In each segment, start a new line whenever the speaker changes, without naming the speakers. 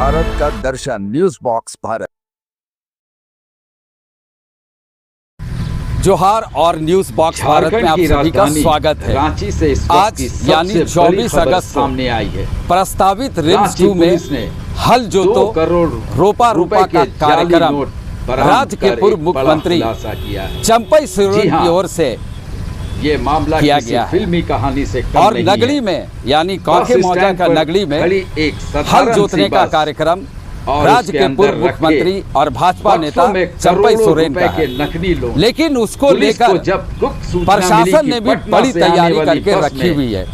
भारत का दर्शन news box Bharat.
जोहार और न्यूज बॉक्स भारत में आप सभी का स्वागत है।
रांची से
आज यानी 24 अगस्त
सामने आई है।
प्रस्तावित रिम्स 2 में हल जोतो
करोड़
रोपा का कार्यक्रम राज्य के पूर्व मुख्यमंत्री चंपई सोरेन की ओर से
ये मामला
किया गया
फिल्मी कहानी से कम
और
नहीं
नगड़ी में यानी काके मौजा का नगड़ी में हल जोतने का कार्यक्रम राज्य के पूर्व मुख्यमंत्री और भाजपा नेता चंपई सोरेन का है। लेकिन उसको लेकर प्रशासन ने भी बड़ी तैयारी करके रखी हुई है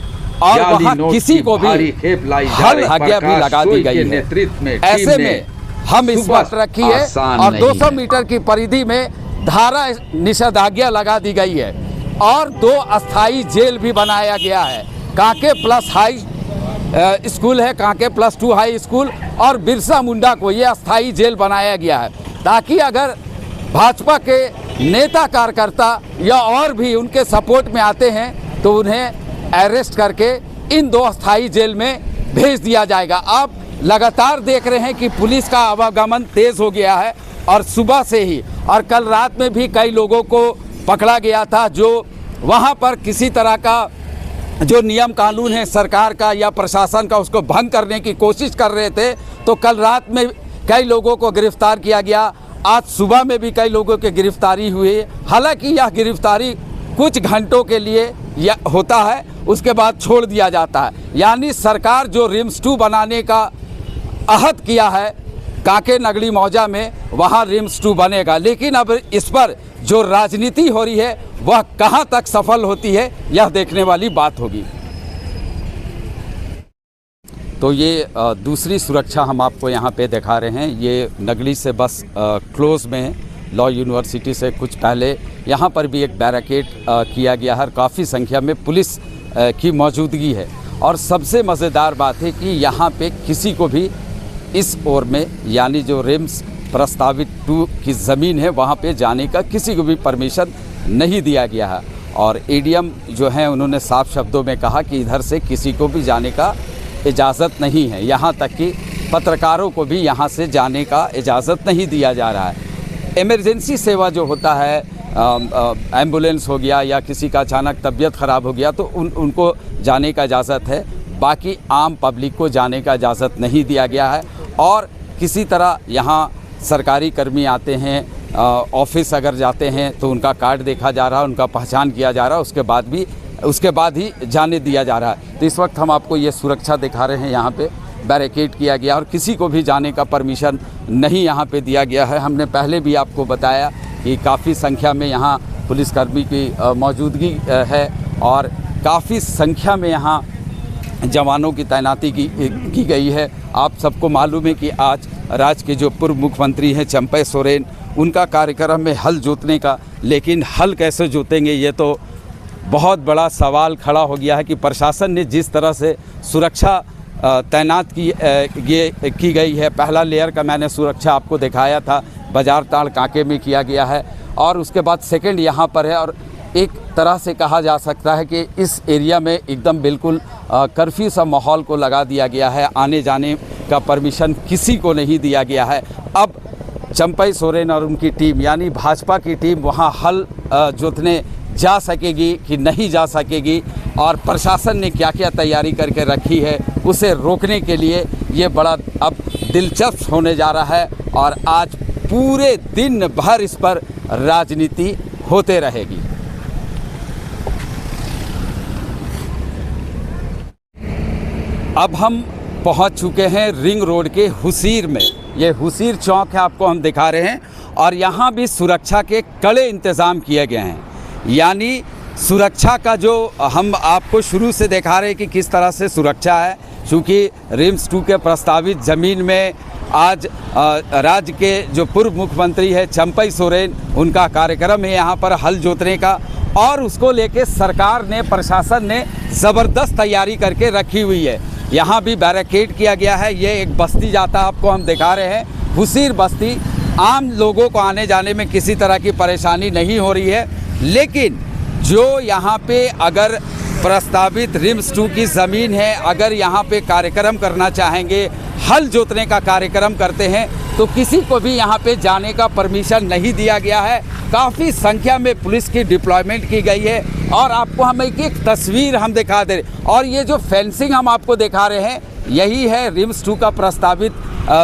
और वहाँ किसी को भी हल आज्ञा भी लगा दी गई है। ऐसे में हम इस वक्त रखी है और 200 मीटर की परिधि में धारा निषेधाज्ञा लगा दी गई है और 2 अस्थाई जेल भी बनाया गया है। काके प्लस हाई स्कूल है, काके +2 हाई स्कूल और बिरसा मुंडा को ये अस्थाई जेल बनाया गया है ताकि अगर भाजपा के नेता कार्यकर्ता या और भी उनके सपोर्ट में आते हैं तो उन्हें अरेस्ट करके इन 2 अस्थाई जेल में भेज दिया जाएगा। आप लगातार देख रहे हैं कि पुलिस का आवागमन तेज हो गया है और सुबह से ही और कल रात में भी कई लोगों को पकड़ा गया था जो वहां पर किसी तरह का जो नियम कानून है सरकार का या प्रशासन का उसको भंग करने की कोशिश कर रहे थे। तो कल रात में कई लोगों को गिरफ्तार किया गया, आज सुबह में भी कई लोगों की गिरफ्तारी हुई। हालांकि यह गिरफ्तारी कुछ घंटों के लिए होता है, उसके बाद छोड़ दिया जाता है। यानी सरकार जो रिम्स 2 बनाने का अहद किया है काके नगड़ी मौजा में, वहाँ रिम्स 2 बनेगा। लेकिन अब इस पर जो राजनीति हो रही है वह कहां तक सफल होती है यह देखने वाली बात होगी। तो ये दूसरी सुरक्षा हम आपको यहाँ पे दिखा रहे हैं। ये नगड़ी से बस क्लोज में लॉ यूनिवर्सिटी से कुछ पहले यहाँ पर भी एक बैरिकेड किया गया है। काफ़ी संख्या में पुलिस की मौजूदगी है और सबसे मज़ेदार बात है कि यहाँ पे किसी को भी इस ओर में यानी जो रिम्स प्रस्तावित 2 की ज़मीन है वहाँ पे जाने का किसी को भी परमिशन नहीं दिया गया है। और एडीएम जो हैं उन्होंने साफ शब्दों में कहा कि इधर से किसी को भी जाने का इजाज़त नहीं है, यहाँ तक कि पत्रकारों को भी यहाँ से जाने का इजाज़त नहीं दिया जा रहा है। इमरजेंसी सेवा जो होता है, एम्बुलेंस हो गया या किसी का अचानक तबीयत ख़राब हो गया तो उनको जाने का इजाज़त है, बाकी आम पब्लिक को जाने का इजाज़त नहीं दिया गया है। और किसी तरह यहाँ सरकारी कर्मी आते हैं, ऑफिस अगर जाते हैं तो उनका कार्ड देखा जा रहा है, उनका पहचान किया जा रहा है, उसके बाद ही जाने दिया जा रहा है। तो इस वक्त हम आपको ये सुरक्षा दिखा रहे हैं। यहाँ पे बैरिकेड किया गया और किसी को भी जाने का परमिशन नहीं यहाँ पे दिया गया है। हमने पहले भी आपको बताया कि काफ़ी संख्या में यहाँ पुलिसकर्मी की मौजूदगी है और काफ़ी संख्या में यहाँ जवानों की तैनाती की गई है। आप सबको मालूम है कि आज राज्य के जो पूर्व मुख्यमंत्री हैं चंपई सोरेन, उनका कार्यक्रम में हल जोतने का, लेकिन हल कैसे जोतेंगे ये तो बहुत बड़ा सवाल खड़ा हो गया है कि प्रशासन ने जिस तरह से सुरक्षा तैनात की गई है। पहला लेयर का मैंने सुरक्षा आपको दिखाया था, बाजार ताड़ काके में किया गया है और उसके बाद सेकंड यहाँ पर है। और एक तरह से कहा जा सकता है कि इस एरिया में एकदम बिल्कुल कर्फ्यू सा माहौल को लगा दिया गया है, आने जाने का परमिशन किसी को नहीं दिया गया है। अब चंपई सोरेन और उनकी टीम यानी भाजपा की टीम वहाँ हल जोतने जा सकेगी कि नहीं जा सकेगी और प्रशासन ने क्या क्या तैयारी करके रखी है उसे रोकने के लिए ये बड़ा अब दिलचस्प होने जा रहा है। और आज पूरे दिन भर इस पर राजनीति होते रहेगी। अब हम पहुंच चुके हैं रिंग रोड के हुसीर में। ये हुसीर चौक है, आपको हम दिखा रहे हैं और यहाँ भी सुरक्षा के कड़े इंतज़ाम किए गए हैं। यानी सुरक्षा का जो हम आपको शुरू से दिखा रहे हैं कि किस तरह से सुरक्षा है, क्योंकि रिम्स 2 के प्रस्तावित ज़मीन में आज राज्य के जो पूर्व मुख्यमंत्री है चंपई सोरेन, उनका कार्यक्रम है यहाँ पर हल जोतने का और उसको लेके सरकार ने, प्रशासन ने ज़बरदस्त तैयारी करके रखी हुई है। यहाँ भी बैरिकेड किया गया है। ये एक बस्ती जाता आपको हम दिखा रहे हैं, हुसीर बस्ती। आम लोगों को आने जाने में किसी तरह की परेशानी नहीं हो रही है, लेकिन जो यहाँ पे अगर प्रस्तावित रिम्स 2 की ज़मीन है। अगर यहाँ पे कार्यक्रम करना चाहेंगे, हल जोतने का कार्यक्रम करते हैं, तो किसी को भी यहाँ पे जाने का परमिशन नहीं दिया गया है। काफ़ी संख्या में पुलिस की डिप्लॉयमेंट की गई है और आपको हम एक तस्वीर हम दिखा दे रहे, और ये जो फेंसिंग हम आपको दिखा रहे हैं, यही है रिम्स 2 का प्रस्तावित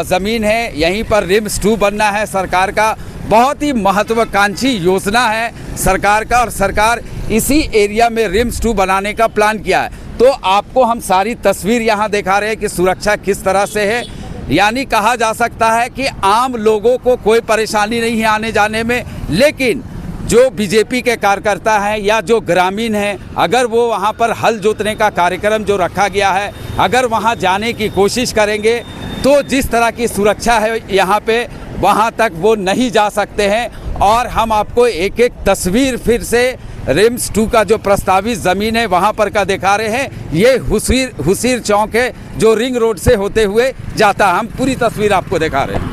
ज़मीन है। यहीं पर रिम्स 2 बनना है। सरकार का बहुत ही महत्वाकांक्षी योजना है सरकार का, और सरकार इसी एरिया में रिम्स 2 बनाने का प्लान किया है। तो आपको हम सारी तस्वीर यहाँ दिखा रहे हैं कि सुरक्षा किस तरह से है। यानी कहा जा सकता है कि आम लोगों को कोई परेशानी नहीं है आने जाने में, लेकिन जो बीजेपी के कार्यकर्ता हैं या जो ग्रामीण हैं, अगर वो वहाँ पर हल जोतने का कार्यक्रम जो रखा गया है, अगर वहाँ जाने की कोशिश करेंगे तो जिस तरह की सुरक्षा है यहाँ पे, वहाँ तक वो नहीं जा सकते हैं। और हम आपको एक एक तस्वीर फिर से रिम्स 2 का जो प्रस्तावित ज़मीन है वहाँ पर का दिखा रहे हैं। ये हुसीर चौक है जो रिंग रोड से होते हुए जाता है। हम पूरी तस्वीर आपको दिखा रहे हैं।